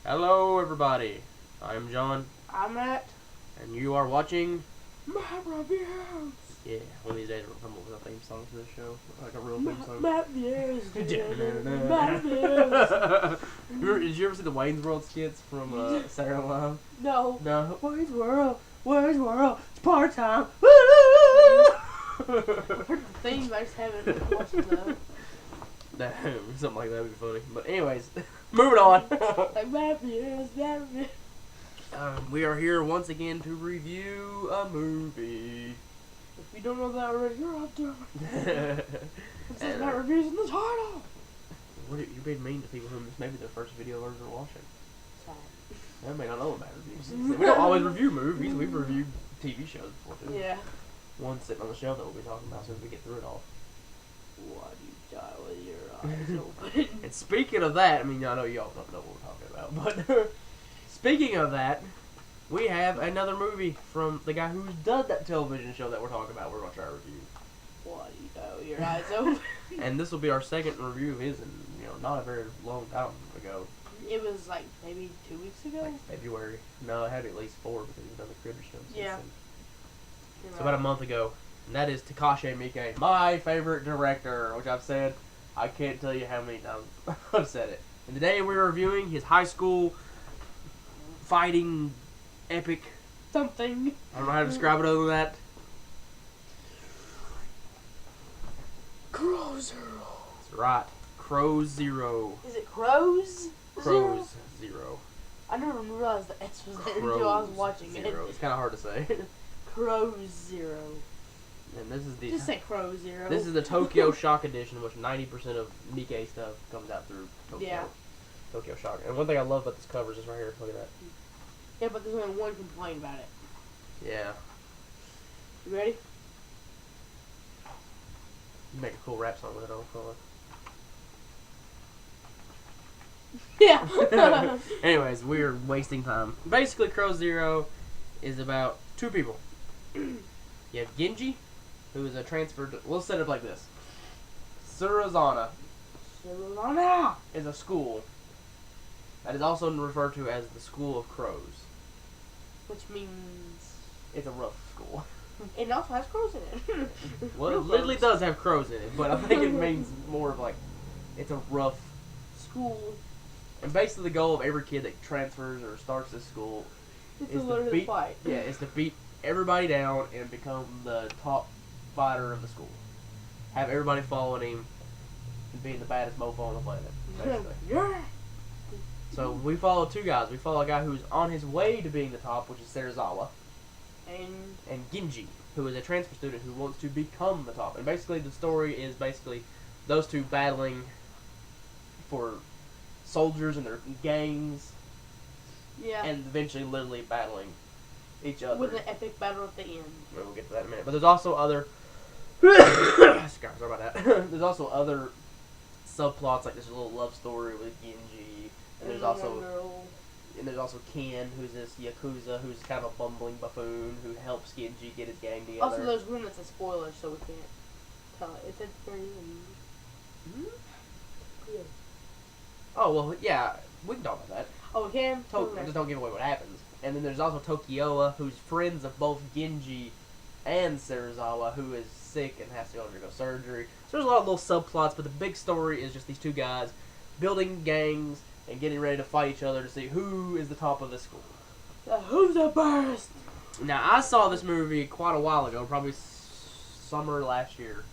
Hello everybody, I'm John, I'm Matt. and you are watching Matt Reviews. Yeah, one of these days we'll come up with a theme song for this show, like a real theme song. Matt Reviews. Matt Reviews. Did you ever see the Wayne's World skits from Saturday Night Live? No. No. Wayne's World, it's part time. I've heard the theme, I just haven't watched the. Something like that would be funny. But anyways, moving on. Like Matt Reviews. We are here once again to review a movie. If you don't know that already, you're out there. It says Matt And, Reviews in the title. You're being mean to people who this may be their first video learners are watching. They may not know about reviews. We don't always review movies. We've reviewed TV shows before too. Yeah. One sitting on the shelf that we'll be talking about as soon as we get through it all. Why do you die with your eyes open? And speaking of that, I mean, I know y'all don't know what we're talking about, but speaking of that, we have another movie from the guy who's done that television show that we're talking about. We're going to try to review. Why do you die with your eyes open? And this will be our second review of his, and not a very long time ago. It was like maybe 2 weeks ago. Like February. No, it had to be at least 4 because we've done the Critter show since Yeah. then. So about a month ago, and that is Takashi Miike, my favorite director, which I've said, I can't tell you how many times I've said it. And today we're reviewing his high school fighting epic. Something. I don't know how to describe it other than that. Crow Zero. That's right. Crow Zero. Is it Crows? Crows Zero. I never realized the S was there Crows until I was watching Zero. it. It's kind of hard to say. Crow Zero. And this is the Just say Crow Zero. This is the Tokyo Shock edition, which 90% of Miike stuff comes out through Tokyo. Yeah. Tokyo Shock. And one thing I love about this cover is this right here. Look at that. Yeah, but there's only one complaint about it. Yeah. You ready? You make a cool rap song with it, I'll call Yeah. it. Anyways, we're wasting time. Basically, Crow Zero is about two people. You have Genji, who is a transferred. We'll set it up like this. Surazana Savannah. is a school that is also referred to as the School of Crows. Which means It's a rough school. it also has crows in it. Well, it Real literally crows. does have crows in it, but I think it means more of like it's a rough. School. And basically, the goal of every kid that transfers or starts this school It's is a to learn to beat. fight. Yeah, is to beat everybody down and become the top fighter of the school. Have everybody following him and being the baddest mofo on the planet, basically. Yeah. So we follow two guys. We follow a guy who's on his way to being the top, which is Serizawa, and Genji, who is a transfer student who wants to become the top. And basically, the story is basically those two battling for soldiers and their gangs, Yeah. and eventually literally battling each other. With an epic battle at the end. Well, we'll get to that in a minute. But there's also other. Sorry about that. There's also other subplots, like there's a little love story with Genji, and there's also Ken, who's this yakuza, who's kind of a bumbling buffoon who helps Genji get his gang together. Also, there's one that's a spoiler, so we can't tell it. It's at the very end. Hmm? Yeah. Oh well, yeah, we can talk about that. Oh, we can? Just don't give away what happens. And then there's also Tokioa, who's friends of both Genji and Serizawa, who is sick and has to undergo surgery. So there's a lot of little subplots, but the big story is just these two guys building gangs and getting ready to fight each other to see who is the top of the school. Who's the best? Now, I saw this movie quite a while ago, probably summer last year.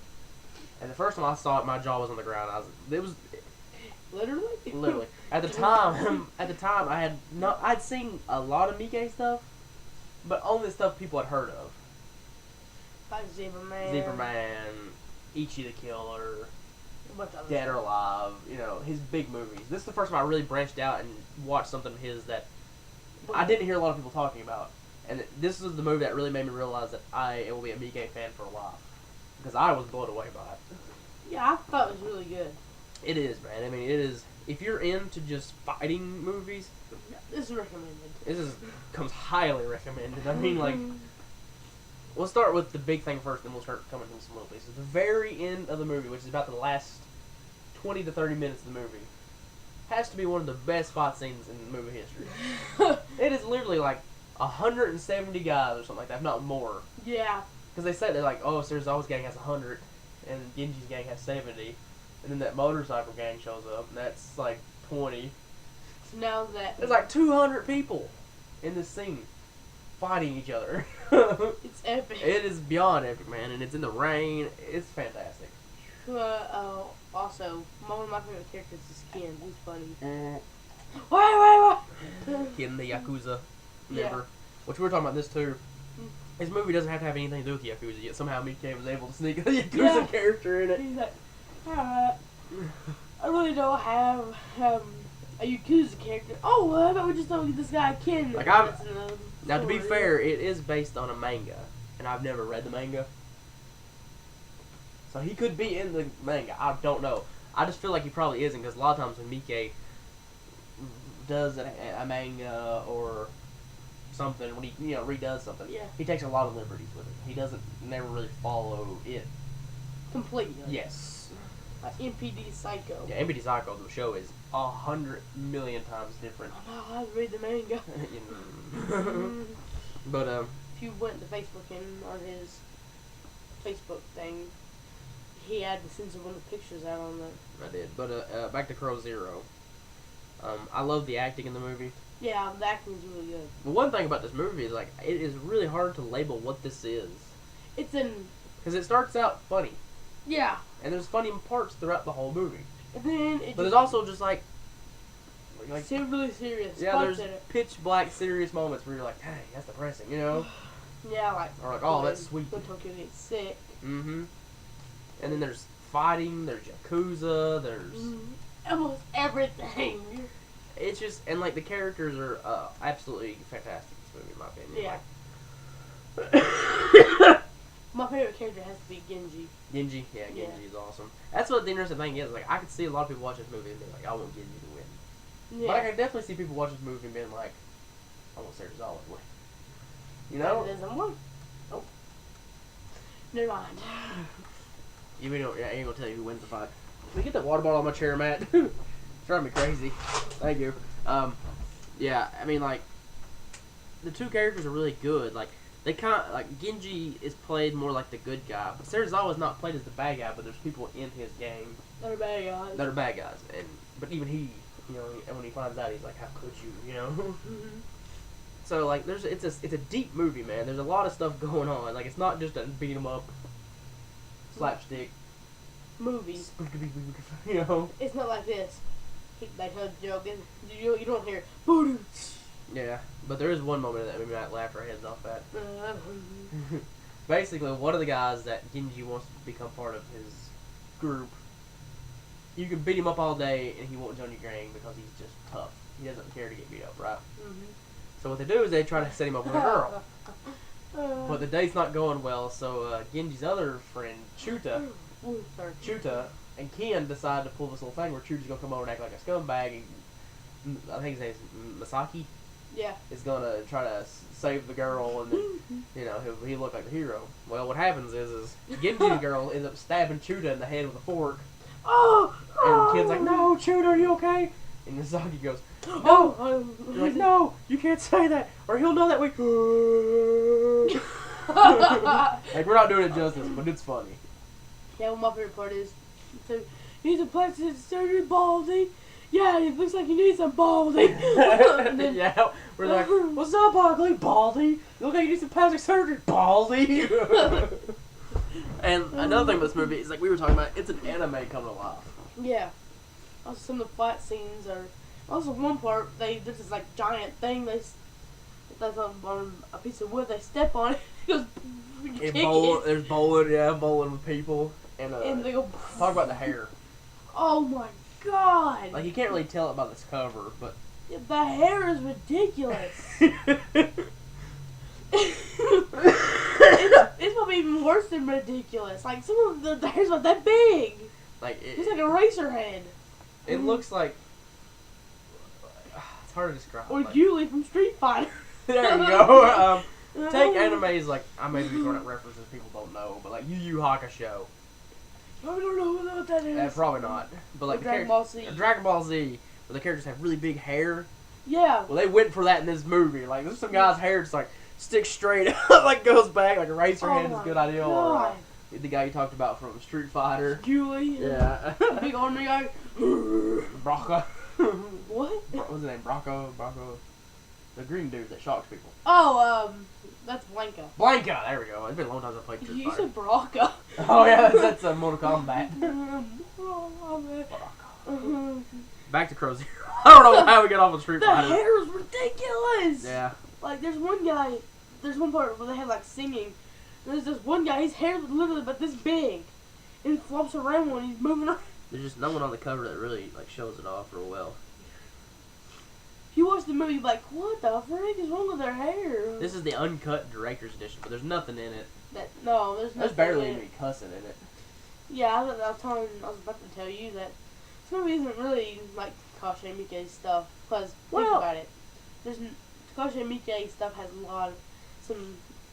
And the first time I saw it, my jaw was on the ground. Literally. At the time, I'd seen a lot of Miike stuff, but only stuff people had heard of. Like Zebra Man. Zebra Man, Ichi the Killer, What's other Dead or stuff? Alive, his big movies. This is the first time I really branched out and watched something of his that I didn't hear a lot of people talking about. And this was the movie that really made me realize that I will be a Miike fan for life. Because I was blown away by it. Yeah, I thought it was really good. It is, man. I mean, it is. If you're into just fighting movies, This is recommended. comes highly recommended. I mean, like, we'll start with the big thing first, then we'll start coming to some little pieces. The very end of the movie, which is about the last 20 to 30 minutes of the movie, has to be one of the best fight scenes in movie history. It is literally like 170 guys or something like that, if not more. Yeah. Because they say they're like, oh, Serizawa's gang has 100, and Genji's gang has 70, and then that motorcycle gang shows up, and that's like 20. So now that There's like 200 people in this scene fighting each other. it's epic. It is beyond epic, man, and it's in the rain. It's fantastic. Also, one of my favorite characters is Ken. He's funny. Mm. Wait. Ken, the Yakuza Yeah. member. Which we were talking about this too. Mm. His movie doesn't have to have anything to do with the Yakuza, yet somehow Miike was able to sneak a Yakuza Yeah. character in it. He's like, alright, I really don't have a Yakuza character. Oh, well, how about we just don't get this guy Ken? Like, That's another Now, to be story. fair, it is based on a manga, and I've never read the manga. So he could be in the manga. I don't know. I just feel like he probably isn't, because a lot of times when Miike does a manga or something, when he redoes something, Yeah. he takes a lot of liberties with it. He doesn't never really follow it. Completely. Yes. Like MPD Psycho. Yeah, MPD Psycho, the show, is 100 million times different. Oh, no, I read the manga. Mm. But If you went to Facebook and on his Facebook thing, he had to censor one of the pictures out on the. I did. But back to Crow Zero. I love the acting in the movie. Yeah, the acting is really good. The one thing about this movie is, like, it is really hard to label what this is. It's in. Because it starts out funny. Yeah. And there's funny parts throughout the whole movie. And then it But there's also just, like really serious. yeah, spots there's in it. pitch black serious moments where you're like, hey, that's depressing, you know? Yeah, like. Or like, oh, that's sweet. When Tokyo gets sick. Mm-hmm. And then there's fighting, there's Yakuza, there's... Almost everything. It's just, and like the characters are absolutely fantastic in this movie, in my opinion. Yeah. Like, My favorite character has to be Genji. Genji, yeah, Genji is awesome. That's what the interesting thing is. Like, I could see a lot of people watch this movie and be like, I want Genji to win. Yeah. But I can definitely see people watch this movie and being like, I want Serizawa to win. You know? There's one. Oh. Never mind. You know, yeah, I ain't gonna tell you who wins the fight. Can we get that water bottle on my chair, Matt? It's driving me crazy. Thank you. Yeah, I mean, like, the two characters are really good. Like, they kind of, like, Genji is played more like the good guy, but Serizawa's not played as the bad guy, but there's people in his gang They're bad guys. that are bad guys. But even he, when he finds out, he's like, how could you, Mhm. So, like, it's a deep movie, man. There's a lot of stuff going on. Like, it's not just a beat 'em up, slapstick, Movie. you. It's not like this. They tell the joke and you don't hear voodoo. Yeah, but there is one moment that we might laugh our heads off at. Basically, one of the guys that Genji wants to become part of his group, you can beat him up all day and he won't join your gang because he's just tough. He doesn't care to get beat up, right? So what they do is they try to set him up with a girl. But the date's not going well, so Genji's other friend, Chuta, and Ken decide to pull this little thing where Chuta's gonna come over and act like a scumbag, and I think his name's Masaki. Yeah. Is gonna try to save the girl, and then, he look like the hero. Well, what happens is Genji the girl ends up stabbing Chuta in the head with a fork, Oh! and Ken's like, "No, Chuta, are you okay?" And Masaki goes, "No." Oh! You're like, "No, you can't say that, or he'll know that we." Like, we're not doing it justice, but it's funny. Yeah, well, my favorite part is, so, you need some plastic surgery, Baldy? Yeah, it looks like you need some Baldy. And then, Yeah, we're like, "What's up, ugly Baldy? You look like you need some plastic surgery, Baldy." And another thing about this movie is, like we were talking about, it's an anime coming alive. yeah. Also, some of the fight scenes are. Also, one part there's this like giant thing that's on a piece of wood. They step on it. It goes. There's bowling with people, And they go. talk about the hair. Oh my god! Like you can't really tell it by this cover, but The hair is ridiculous. It's probably even worse than ridiculous. Like some of the hair's not that big. like It's like a racer head. it looks like it's hard to describe. Or like, Julie from Street Fighter. there you go. Take animes like I may be throwing out references people don't know, but like Yu Yu Hakusho. I don't know what that is. Probably not. But like Dragon Ball Z. Dragon Ball Z, where the characters have really big hair. Yeah. Well, they went for that in this movie. Like there's some guy's hair just like sticks straight up, like goes back, like a racer head is a good idea. God. Or the guy you talked about from Street Fighter. Julie. Yeah. Big army guy. Bronco. What? What's his name? Bronco. The green dude that shocks people. Oh, that's Blanca. Blanca. There we go. It's been a long time since I played Street You Fighter. said Bronca. Oh yeah, that's Mortal Kombat. Back to Crow Zero. I don't know how we got off of Street The Fighter. hair is ridiculous. Yeah. Like there's one part where they have like singing. There's this one guy, his hair is literally about this big, and he flops around when he's moving around. There's just no one on the cover that really like shows it off real well. You watch the movie like, what the frick is wrong with their hair? This is the uncut director's edition, but there's nothing in it. There's There's nothing barely in it. any cussing in it. Yeah, I was about to tell you that this movie isn't really like Takashi Miike's stuff. Because think about it, Takashi Miike stuff has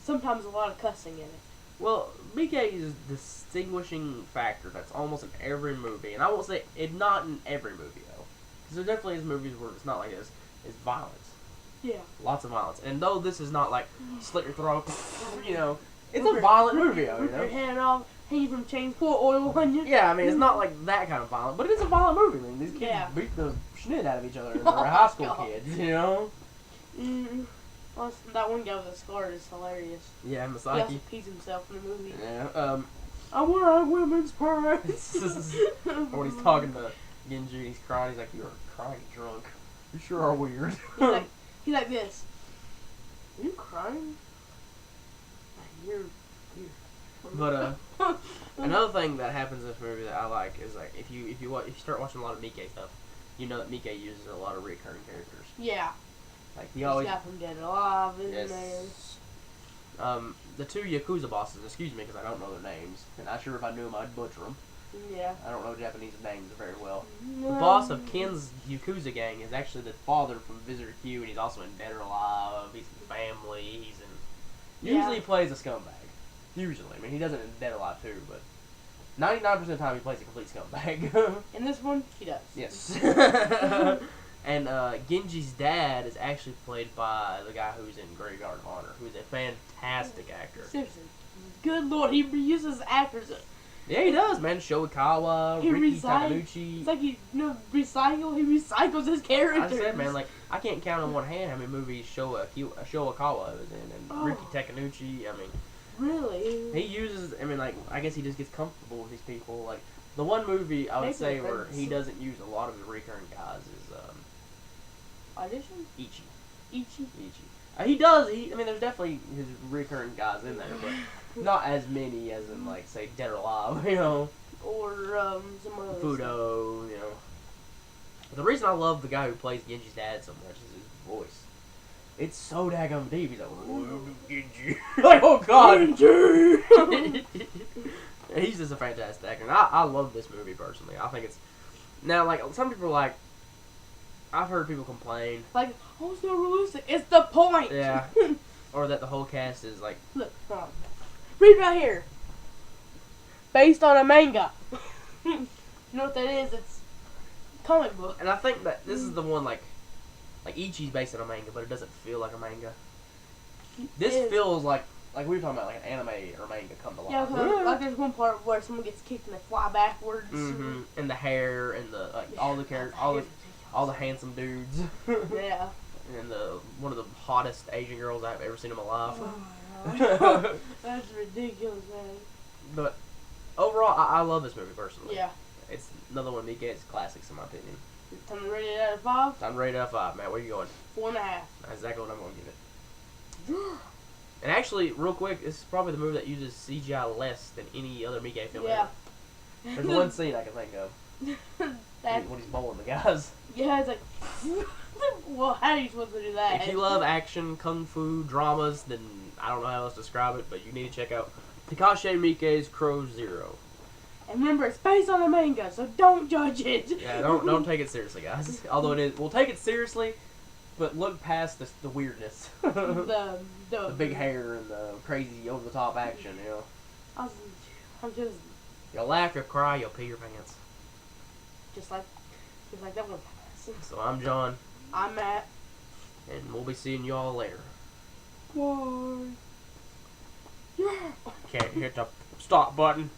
sometimes a lot of cussing in it. Well, Miike's distinguishing factor that's almost in every movie, and I won't say it's not in every movie though, because there definitely is movies where it's not like this. It's violence. Yeah. Lots of violence. And though this is not like slit your throat, you know, it's a violent movie, you Rip your know. hand off, hang from chains, pour oil on you. Yeah, I mean, it's not like that kind of violent, but it is a violent movie. I mean, these kids Yeah. beat the shit out of each other, and Oh they're my high school God. kids, you know. Well, that one guy with the scar is hilarious. Yeah, He also Masaki. pees himself in the movie. Yeah, I wear a women's purse. when he's talking to Genji, he's crying. He's like, "You're crying drunk. You sure are weird." He's like this. Are you crying? You're. But another thing that happens in this movie that I like is like if you start watching a lot of Miike stuff, you know that Miike uses a lot of recurring characters. Yeah. Like he always. This guy from Dead or Alive, isn't Yes. there? The two Yakuza bosses. Excuse me, because I don't know their names, and I'm sure if I knew them, I'd butcher them. Yeah. I don't know Japanese names very well. No. The boss of Ken's Yakuza gang is actually the father from Visitor Q, and he's also in Dead or Alive. He's in Family. He's in. Usually he plays a scumbag. Usually, I mean he doesn't in Dead or Alive too, but 99% of the time he plays a complete scumbag. In this one, he does. Yes. And Genji's dad is actually played by the guy who's in Graveyard of Honor, who's a fantastic actor. Seriously. Good lord, he reuses actors. Yeah, he does, man. Shoikawa, He Riki recycles- Takanuchi. It's like he recycle. He recycles his characters. I said, man, like I can't count on one hand how many movies Shoikawa was in, and Riki Takanuchi. I mean, really? he uses. I mean, like I guess he just gets comfortable with these people. Like the one movie I would Maybe say they're where friends. he doesn't use a lot of the recurring guys is Audition? Ichi. Ichi? He does. I mean, there's definitely his recurring guys in there, but not as many as in like say Dead or Alive, you know. Or some other Fudo, you know. But the reason I love the guy who plays Genji's dad so much is his voice. It's so daggone deep. He's like, "Oh, Genji." Like, oh god. He's just a fantastic actor. And I love this movie personally. I think it's now like some people are like. I've heard people complain. Like, oh, it's not realistic. It's the point. Yeah. Or that the whole cast is like. Look, hold on. Read right here. Based on a manga. You know what that is? It's comic book. And I think that this is the one like Ichi's based on a manga, but it doesn't feel like a manga. This feels like we were talking about like an anime or manga come to life. Yeah, like there's one part where someone gets kicked and they fly backwards. Mm-hmm. And the hair and the all the characters, all the handsome dudes. Yeah. And one of the hottest Asian girls I've ever seen in my life. That's ridiculous, man. But overall, I love this movie personally. Yeah. It's another one of Mike's classics, in my opinion. Time to rate it out of 5. I'm rated out of 5, Matt. Where you going? 4.5. That's exactly what I'm going to give it. And actually, real quick, this is probably the movie that uses CGI less than any other Mike film Yeah. ever. There's one scene I can think of when he's bowling the guys. Yeah, it's like, well, how are you supposed to do that? If you love action, kung fu, dramas, then I don't know how else to describe it, but you need to check out Takashi Miike's Crow Zero. And remember, it's based on a manga, so don't judge it. Yeah, don't take it seriously, guys. Although it is, we'll take it seriously, but look past the weirdness, the big hair and the crazy over the top action. You know, I'm just you'll laugh, you'll cry, you'll pee your pants. just like that one. So I'm John, I'm Matt. and we'll be seeing y'all later. Bye. Yeah. Can't hit the stop button.